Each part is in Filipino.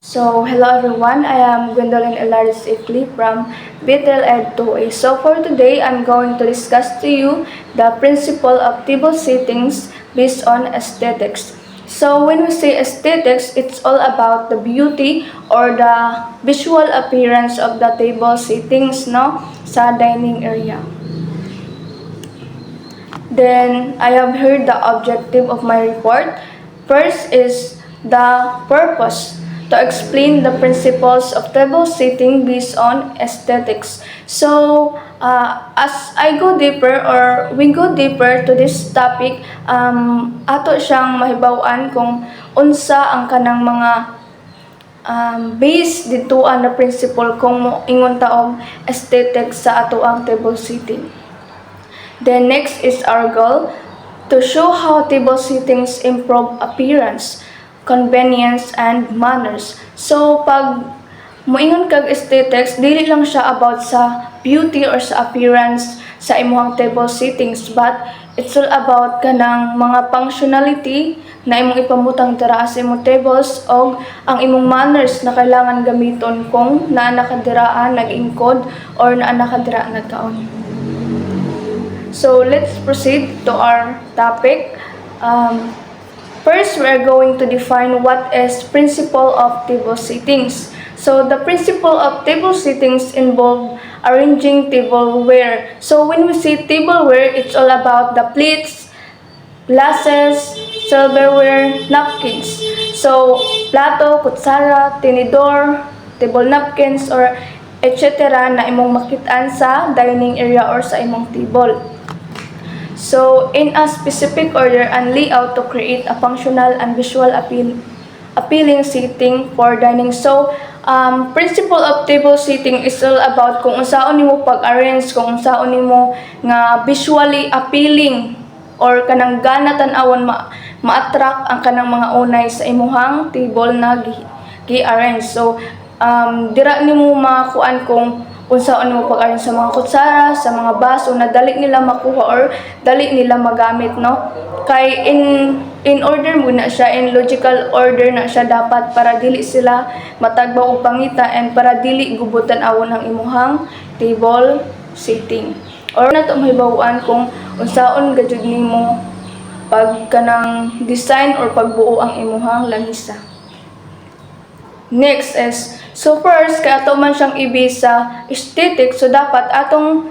Hello everyone, I am Gwendolyn Elaris Ifli from Bethel Ed 2A. So for today, I'm going to discuss to you the principle of table settings based on aesthetics. So when we say aesthetics, it's all about the beauty or the visual appearance of the table settings, no, sa dining area. Then I have heard the objective of my report. First is the purpose to explain the principles of table setting based on aesthetics. As I go deeper or we go deeper to this topic, ato siyang mahibaw-an kung unsa ang kanang mga base dito na principle kung ingon taong aesthetics sa ato ang table setting. Then next is our goal, to show how table settings improve appearance, convenience, and manners. So pag moingon kag aesthetics, dili lang siya about sa beauty or sa appearance sa imong table settings, but it's all about kanang mga functionality na imong ipamutang dira sa imong tables o ang imong manners na kailangan gamiton kung naa nakadiraan nag-ingkod or naa nakadira nagkaon. So let's proceed to our topic. First, we're going to define what is principle of table settings. So the principle of table settings involve arranging tableware. So when we say tableware, it's all about the plates, glasses, silverware, napkins. So plato, kutsara, tinidor, table napkins, or etc. na imong makitaan sa dining area or sa imong table. So, in a specific order and layout to create a functional and visual appealing setting for dining. So, principle of table setting is all about kung unsaon nimo pag-arrange, kung unsaon nimo nga visually appealing or kanang gana tan-awon ma-attract ang kanang mga unay sa imuhang table na gi-arrange. So, dira nimo makuan kung unsaon mo pag-arrange sa mga kutsara, sa mga baso na dali nila makuha or dali nila magamit, no? Kay in order muna siya, in logical order na siya dapat para dili sila matagbaw og pangita and para dili gubutan awon ang imuhang table setting. Or nato mahibaw-an kung unsaon gajud nimo pag kanang design or pagbuo ang imuhang lamisa. Next is, so first, kaya ato man siyang ibis sa aesthetic, so dapat atong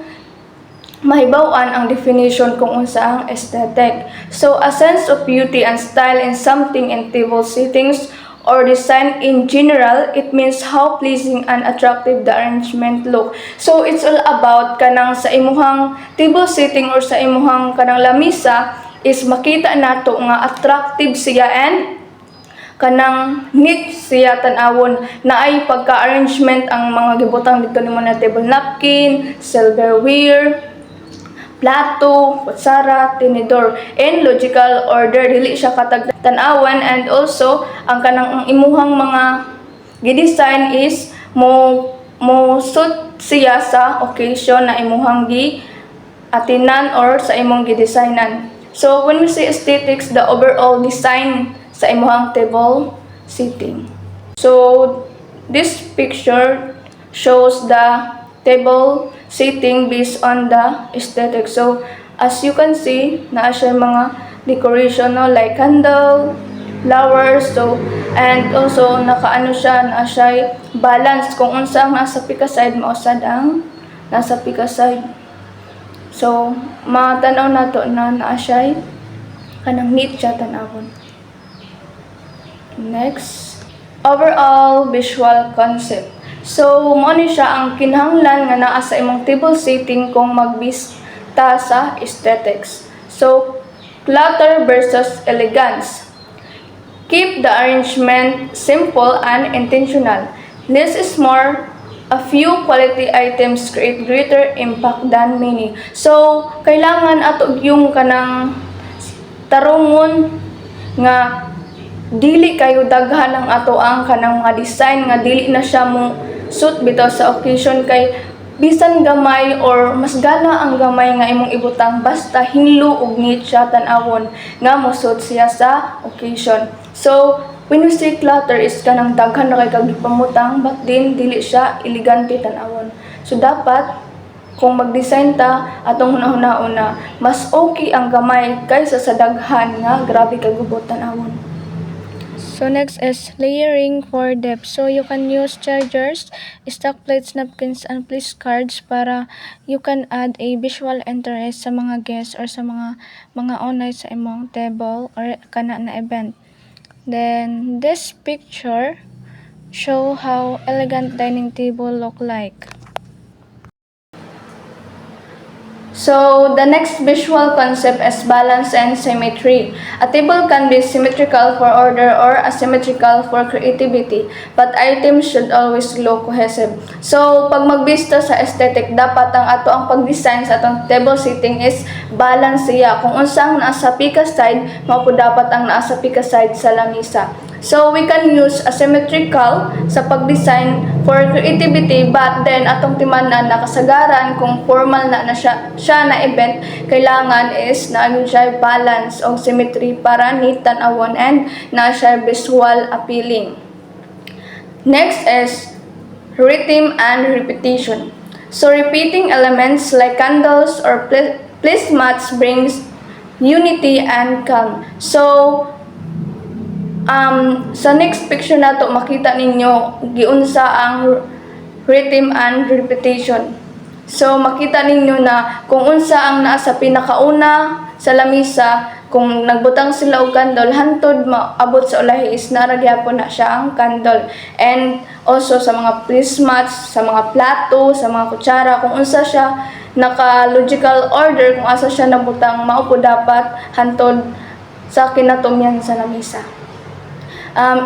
mahibaw-an ang definition kung unsa ang aesthetic. So, a sense of beauty and style in something in table settings or design in general, it means how pleasing and attractive the arrangement look. So, it's all about kanang sa imuhang table setting or sa imuhang kanang lamisa is makita nato nga attractive siya and kanang neat siya tan-awon na ay pagka-arrangement ang mga gibutang dito nimo na table napkin, silverware, plato, kutsara, tinidor in logical order, dili siya katag tan-awan. And also ang kanang imuhang mga gi-design is mo suit siya sa occasion na imuhang gi-atinan or sa imong gi-designan. So when we say aesthetics, the overall design sa imuhang table setting. So this picture shows the table setting based on the aesthetic. So as you can see, naa siya mga decoration, no, like candle, flowers, so and also nakaano siya, naa siya balance kung unsa ang nasa pika side mausad ang nasa pika side. So matanaw nato na naa siya kanang neat siya tanawon. Next, overall visual concept. So, mo ni siya ang kinahanglan nga naa sa imong table setting kung magbista sa aesthetics. So, clutter versus elegance. Keep the arrangement simple and intentional. Less is more. A few quality items create greater impact than many. So, kailangan ato yung kanang tarungon nga dili kayo daghan ang ato ang kanang mga design nga dili na siya mo suit bitaw sa occasion, kay bisan gamay or mas gana ang gamay nga imong ibutang basta hinlo ug neat siya tan-awon nga mo suit siya sa occasion. So When we say clutter is kanang daghan na kay kagipamutang but din dili siya elegante tan-awon. So dapat kung mag-design ta atong hunahuna-una, mas okay ang gamay kaysa sa daghan nga grabe kagubot tan-awon. So next is layering for depth. So you can use chargers, stock plates, napkins, and place cards para you can add a visual interest sa mga guests or sa mga onay sa imong table or kana na event. Then this picture show how elegant dining table look like. So, the next visual concept is balance and symmetry. A table can be symmetrical for order or asymmetrical for creativity, but items should always look cohesive. So, pag magbista sa aesthetic, dapat ang pag-design sa atong table setting is balance siya. Kung unsang nasa pika side, mao po dapat ang nasa pika side sa lamisa. So, we can use asymmetrical sa pag-design for creativity, but then atong timanan na kasagaran kung formal na siya na event, kailangan is na siya balance o symmetry para neat tan-awon and na siya visual appealing. Next is rhythm and repetition. So, repeating elements like candles or placemats brings unity and calm. So, sa next picture nato makita ninyo giunsa ang rhythm and repetition. So makita ninyo na kung unsa ang naa sa pinakauna sa lamisa, kung nagbutang sila og candle hantod maabot sa ulahi is naragyapon na siya ang candle. And also sa mga placemats, sa mga plato, sa mga kutsara, kung unsa siya naka logical order, kung asa siya nabutang, mao po dapat hantod sa kinatumyan sa lamisa.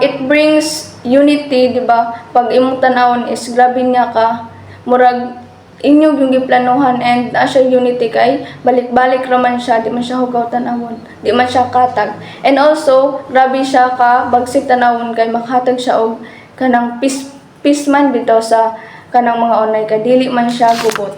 It brings unity, di ba? Pag imong tanawon is grabe niya ka, murag inyong yung giplanuhan and siya unity kay balik-balik raman siya, di man siya hugaw tanawon, di man siya katag. And also, grabe siya ka bagsik tanawon kay makhatag siya og kanang peace man bitaw sa kanang mga onay kay dili man siya gubot.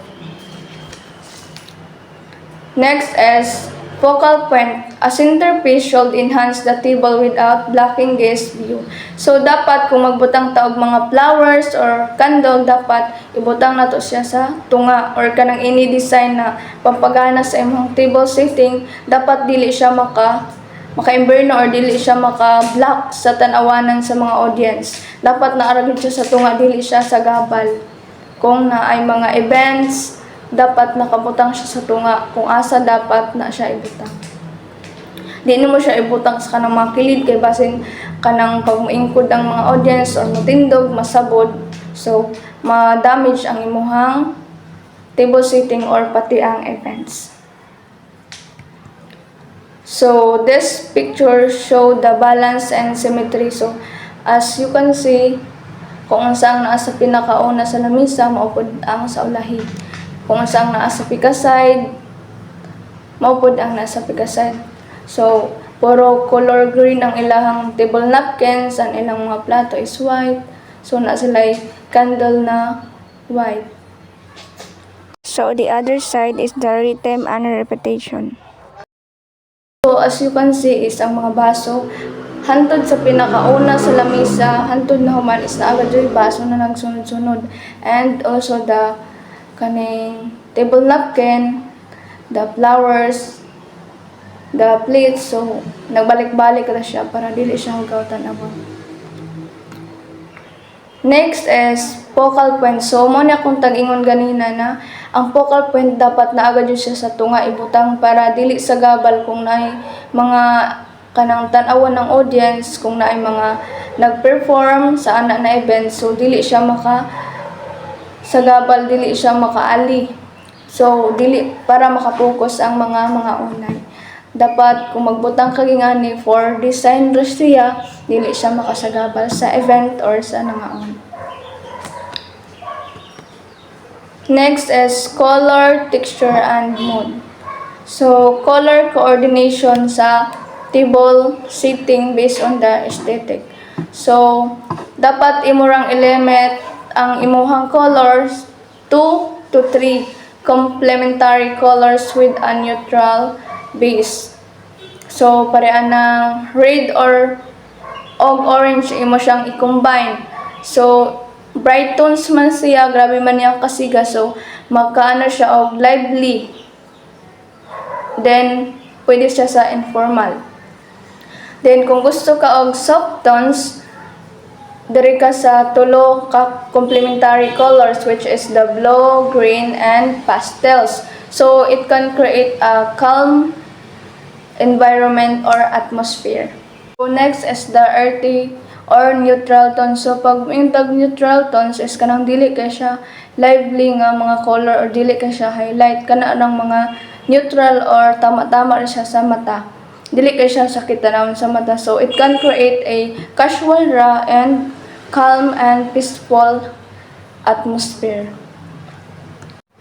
Next is focal point. A centerpiece should enhance the table without blocking guest view. So, dapat kung magbutang taog mga flowers or candle, dapat ibutang nato siya sa tunga or kanang ini-design na pampagana sa imong table setting. Dapat dili siya maka-imberno or dili siya maka-block sa tanawanan sa mga audience. Dapat naaragid siya sa tunga, dili siya sa gabal. Kung na ay mga events, dapat nakabutang siya sa tunga kung asa dapat na siya ibutang. Di mo siya ibutang sa kanang mga kilid kay basin kanang pag maingkod ang mga audience or matindog, masabod. So, ma-damage ang imuhang table setting or pati ang events. So, this picture show the balance and symmetry. So, as you can see, kung saan naa sa pinakauna sa lamisa, maupod ang sa ulahi. Kung saan naa sa pika side, maupod ang nasa pika side. So, puro color green ang ilahang table napkins, ang ilang mga plato is white. So, na sila candle na white. So, the other side is the rhythm and repetition. So, as you can see is ang mga baso, hantod sa pinakauna sa lamisa, hantod na human is na agad yung baso na nagsunod-sunod. And also the kaning table napkin, the flowers, the plates, so nagbalik-balik na siya para dili siya hugawtan abon. Next is focal point. So mo na kung tag-ingon ganina na ang focal point dapat na agad siya sa tunga ibutang para dili sa gabal kung naay mga kanang tan-awan ng audience, kung naay mga nag-perform sa ana na event, so dili siya sa gabal, dili siya makaali. So dili para makapokus ang mga unay. Dapat kung magbutang kagingani for design siya, dili siya makasagabal sa event or sa nangaon. Next is color, texture, and mood. So color coordination sa table setting based on the aesthetic. So dapat imurang element ang imuhang colors 2 to 3 complementary colors with a neutral base. So pareha ng red or og orange imo siyang i-combine. So bright tones man siya, grabe man niya kasiga, so magkaano siya og lively. Then pwede siya sa informal. Then kung gusto ka og soft tones, diri ka sa tulo ka complementary colors, which is the blue, green, and pastels. So it can create a calm environment or atmosphere. So next is the earthy or neutral tones. So pag intag neutral tones is kanang dili kay siya lively nga mga color or dili kay siya highlight, kana ng mga neutral or tama-tama siya sa mata. Dili kay siya sakit tanawon sa mata. So it can create a casual ra and calm and peaceful atmosphere.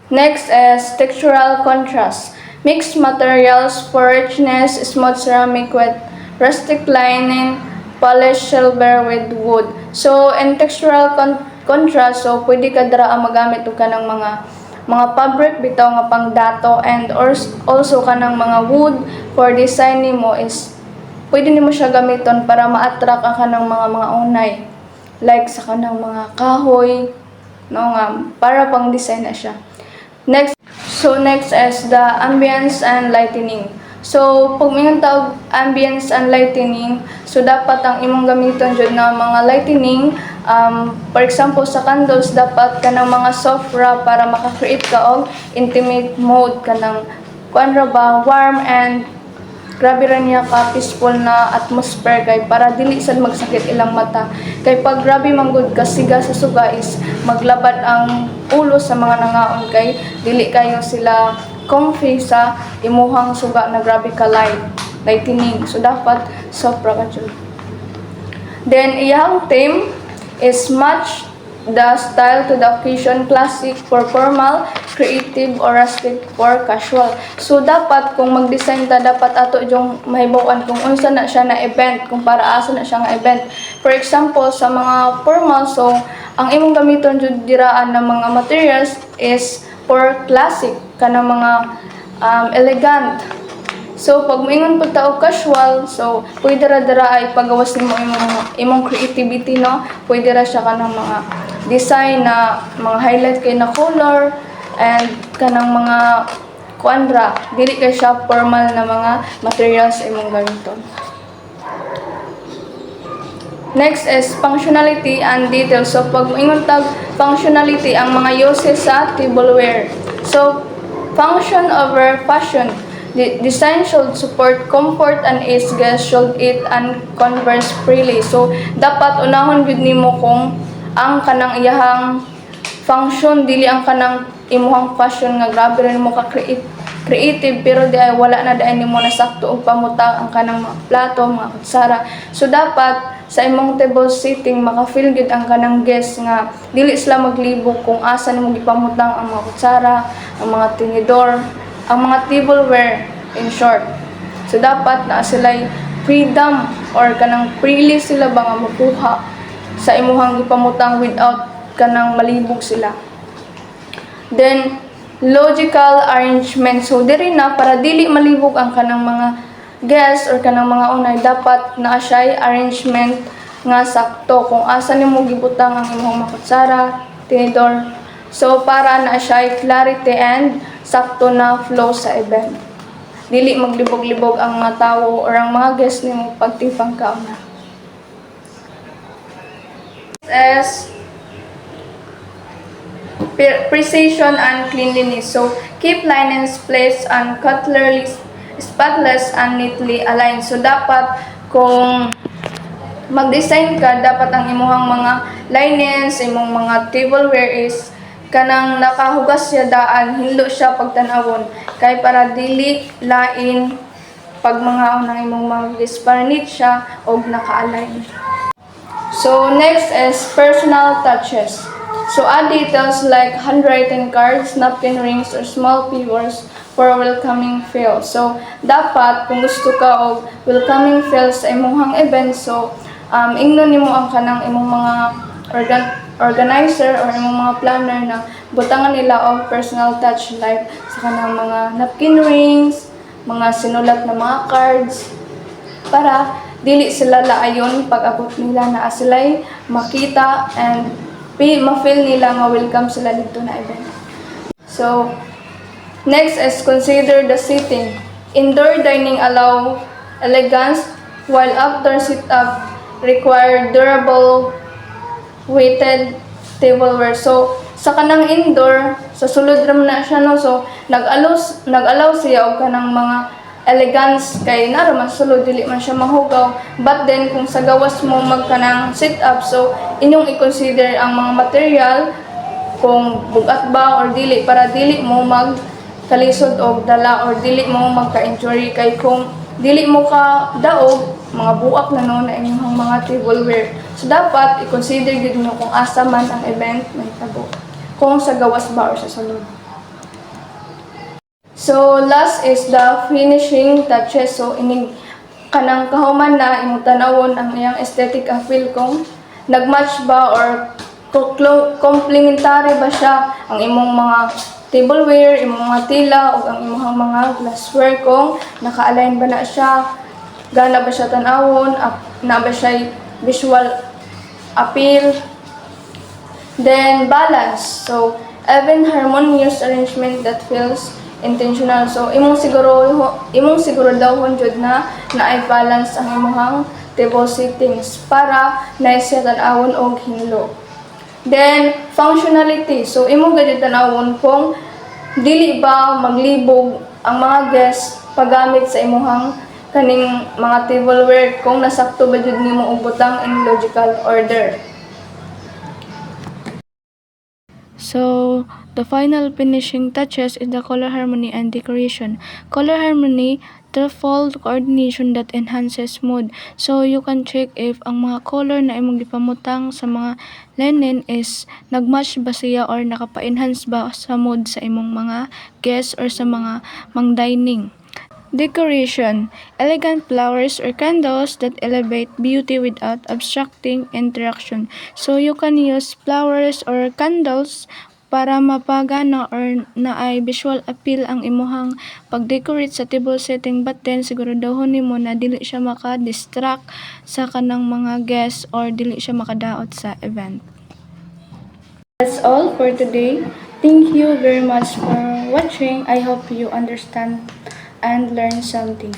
Next is textural contrast. Mixed materials for richness, smooth ceramic with rustic lining, polished silver with wood. So in textural contrast, so pwede ka dira magamit og kanang mga fabric bitaw nga pangdato, and also kanang mga wood for design nimo is pwede nimo siya gamiton para ma-attract ang kanang mga unay, like sa kanang mga kahoy, no, nga para pang design na siya. Next is the ambience and lightning. So pag mingon tawag ambience and lightning, so dapat ang imong gamiton jud na mga lightning, for example sa candles, dapat kanang mga soft ra para maka-create ka og intimate mode, kanang kuan ra ba, warm and grabe ra niya ka peaceful na atmosphere, kay para dili sad magsakit ilang mata. Kay pag grabe manggod ka siga sa suga is maglabad ang ulo sa mga nangaon, kay dili kayo sila comfy sa imuhang suga na grabe ka lightning. So dapat soft ra ka jud. Then iyang theme is match the style to the occasion, classic for formal, creative or rustic for casual. So dapat kung mag-design ta, dapat ato yung mahibawan kung unsa na siya na event, kung para asa na siya nga event. For example, sa mga formal, so ang imong gamiton jud diraan ng mga materials is for classic, kanang mga elegant. So pag moingon pud ta og casual, so pwede ra dira ay pagawas nimo imong creativity, no. Pwede ra siya kanang mga design na mga highlight kay na color and kanang mga kuandra, dili kay siya formal na mga materials imong gamiton. Next is functionality and details. So pag moingon tag functionality, ang mga uses sa tableware. So function over fashion. The design should support comfort and ease. Guests should eat and converse freely. So dapat unahon gud nimo kung ang kanang iyahang function, dili ang kanang imuhang fashion nga grabe rin mo ka creative, pero di ay wala na dahil nimo nasakto og pamutang ang kanang mga plato, mga kutsara. So dapat sa imong table setting maka-feel gud ang kanang guest nga dili sila maglibog kung asa nimo gipamutang ang mga kutsara, ang mga tinidor, ang mga tableware, in short. So dapat na sila'y freedom or kanang freely sila ba nga makuha sa imuhang gipamutang without kanang malibog sila. Then logical arrangement. So diri na para dili malibog ang kanang mga guests or kanang mga unay, dapat naa siya arrangement nga sakto kung asa nimo gibutang ang imong mga kutsara, tinidor. So para naa siya clarity and sakto na flow sa event. Dili maglibog-libog ang mga tawo or ang mga guests nimo pagtipang kauna. As precision and cleanliness. So keep linens placed and cutlery spotless and neatly aligned. So dapat kung mag-design ka, dapat ang imuhang mga linens, imong mga tableware is kanang nakahugas siya daan, hindo siya pagtanawon, kay para dili lain pag mga unang imong mag-disparnit siya og naka-align. So next is personal touches. So add details like handwritten cards, napkin rings, or small figures for welcoming feel. So dapat kung gusto ka og welcoming feel sa imong event, so ingnon nimo ang kanang imong mga organizer or imong mga planner na butangan nila og personal touch, like sa kanang mga napkin rings, mga sinulat na mga cards, para dili sila laayon pag abot nila na sila'y makita and ma-feel nila nga welcome sila dito na event. So, next is consider the seating. Indoor dining allow elegance, while outdoor sit-up require durable weighted tableware. So, sa kanang indoor, sa sulod ram na siya, no? So, nag-allow siya og kanang mga elegance kay naro man sulod dili man siya mahugaw. But then kung sa gawas mo magkanang sit-up, so inyong i-consider ang mga material kung bugat ba or dili para dili mo magkalisod og dala or dili mo magka-injury kay kung dili mo ka daog mga buak na no na inyong mga tableware. So dapat i-consider gid niyo kung asa man ang event may tabo. Kung sa gawas ba or sa sulod. So last is the finishing touches. So ining kanang kahuman na imong tanawon ang iyang aesthetic appeal kung nagmatch ba or complementary ba siya ang imong mga tableware, imong mga tila o ang imong mga glassware kung naka-align ba na siya, gana ba siya tanawon, na ba siya visual appeal. Then balance. So even harmonious arrangement that feels intentional. So imong siguro dawhon jud na naay balance ang imong table settings para naisya tan-awon og hinlo. Then functionality. So imo gid tan-awon kung dili ba maglibog ang mga guests paggamit sa imong kaning mga tableware kung nasakto ba jud nimo og butang in logical order. So, the final finishing touches is the color harmony and decoration. Color harmony, threefold coordination that enhances mood. So, you can check if ang mga color na imong gipamutang sa mga linen is nagmatch ba siya or nakapa-enhance ba sa mood sa imong mga guests or sa mga mang-dining. Decoration, elegant flowers or candles that elevate beauty without obstructing interaction. So you can use flowers or candles para mapagana or naay visual appeal ang imuhang pag-decorate sa table setting, but then siguraduhon nimo na dili siya maka-distract sa kanang mga guests or dili siya makadaot sa event. That's all for today. Thank you very much for watching. I hope you understand and learn something.